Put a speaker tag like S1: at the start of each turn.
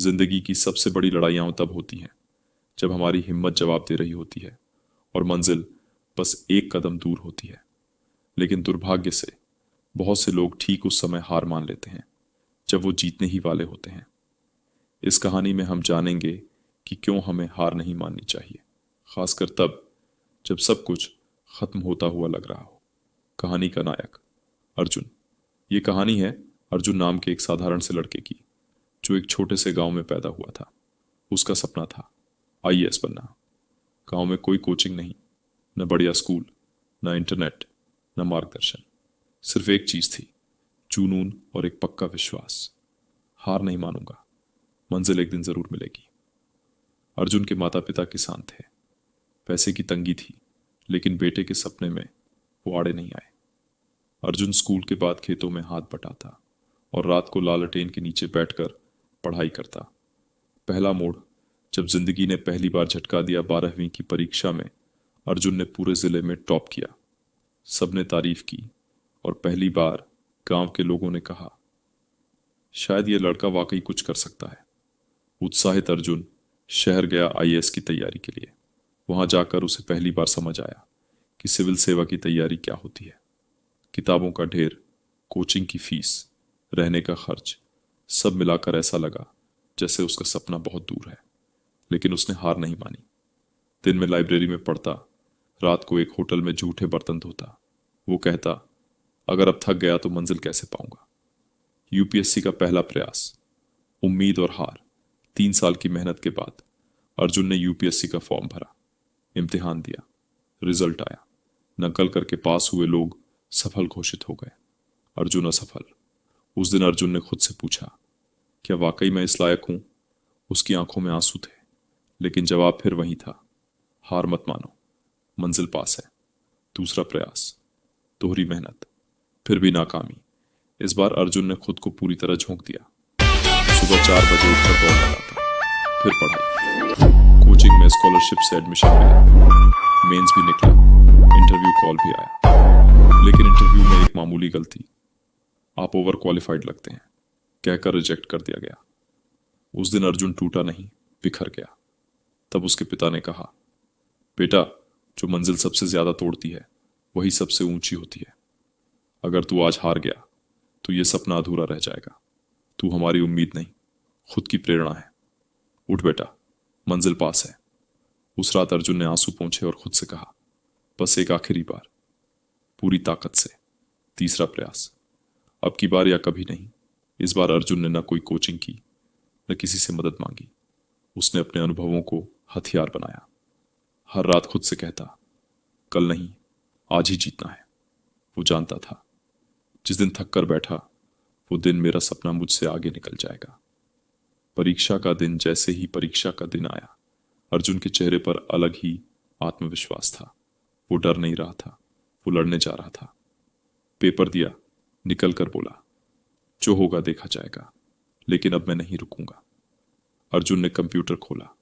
S1: जिंदगी की सबसे बड़ी लड़ाइयाँ तब होती हैं जब हमारी हिम्मत जवाब दे रही होती है और मंजिल बस एक कदम दूर होती है। लेकिन दुर्भाग्य से बहुत से लोग ठीक उस समय हार मान लेते हैं जब वो जीतने ही वाले होते हैं। इस कहानी में हम जानेंगे कि क्यों हमें हार नहीं माननी चाहिए, खासकर तब जब सब कुछ खत्म होता हुआ लग रहा हो। कहानी का नायक अर्जुन। ये कहानी है अर्जुन नाम के एक साधारण से लड़के की, जो एक छोटे से गांव में पैदा हुआ था। उसका सपना था आईएएस बनना। गांव में कोई कोचिंग नहीं, न बढ़िया स्कूल, न इंटरनेट, न मार्गदर्शन। सिर्फ एक चीज थी, जुनून और एक पक्का विश्वास। हार नहीं मानूंगा, मंजिल एक दिन जरूर मिलेगी। अर्जुन के माता पिता किसान थे। पैसे की तंगी थी, लेकिन बेटे के सपने में वो आड़े नहीं आए। अर्जुन स्कूल के बाद खेतों में हाथ बटाता और रात को लालटेन के नीचे बैठकर पढ़ाई करता। पहला मोड़, जब जिंदगी ने पहली बार झटका दिया 12वीं की परीक्षा में। अर्जुन ने पूरे जिले में टॉप किया। सबने तारीफ की और पहली बार गांव के लोगों ने कहा, शायद ये लड़का वाकई कुछ कर सकता है। उत्साहित अर्जुन शहर गया आईएएस की तैयारी के लिए। वहां जाकर उसे पहली बार समझ आया कि सिविल सेवा की तैयारी क्या होती है। किताबों का ढेर, कोचिंग की फीस, रहने का खर्च, सब मिलाकर ऐसा लगा जैसे उसका सपना बहुत दूर है। लेकिन उसने हार नहीं मानी। दिन में लाइब्रेरी में पढ़ता, रात को एक होटल में झूठे बर्तन धोता। वो कहता, अगर अब थक गया तो मंजिल कैसे पाऊंगा। यूपीएससी का पहला प्रयास, उम्मीद और हार। 3 साल की मेहनत के बाद अर्जुन ने यूपीएससी का फॉर्म भरा, इम्तिहान दिया, रिजल्ट आया। नकल करके पास हुए लोग सफल घोषित हो गए, अर्जुन असफल। उस दिन अर्जुन ने खुद से पूछा, क्या वाकई मैं इस लायक हूं? उसकी आंखों में आंसू थे, लेकिन जवाब फिर वही था, हार मत मानो, मंजिल पास है। दूसरा प्रयास, दोहरी मेहनत, फिर भी नाकामी। इस बार अर्जुन ने खुद को पूरी तरह झोंक दिया। सुबह 4 बजे उठकर दौड़ लगाता, फिर पढ़ाई, कोचिंग में स्कॉलरशिप से एडमिशन मिला, मेंस भी निकला, इंटरव्यू कॉल भी आया। लेकिन इंटरव्यू में एक मामूली गलती, आप ओवर क्वालिफाइड लगते हैं, कहकर रिजेक्ट कर दिया गया। उस दिन अर्जुन टूटा नहीं, बिखर गया। तब उसके पिता ने कहा, बेटा, जो मंजिल सबसे ज्यादा तोड़ती है वही सबसे ऊंची होती है। अगर तू आज हार गया तो ये सपना अधूरा रह जाएगा। तू हमारी उम्मीद नहीं, खुद की प्रेरणा है। उठ बेटा, मंजिल पास है। उस रात अर्जुन ने आंसू पोंछे और खुद से कहा, बस एक आखिरी बार, पूरी ताकत से। तीसरा प्रयास, अब की बार या कभी नहीं। इस बार अर्जुन ने न कोई कोचिंग की, न किसी से मदद मांगी। उसने अपने अनुभवों को हथियार बनाया। हर रात खुद से कहता, कल नहीं, आज ही जीतना है। वो जानता था, जिस दिन थक कर बैठा वो दिन मेरा सपना मुझसे आगे निकल जाएगा। परीक्षा का दिन जैसे ही परीक्षा का दिन आया, अर्जुन के चेहरे पर अलग ही आत्मविश्वास था। वो डर नहीं रहा था, वो लड़ने जा रहा था। पेपर दिया, निकल कर बोला, जो होगा देखा जाएगा, लेकिन अब मैं नहीं रुकूंगा। अर्जुन ने कंप्यूटर खोला,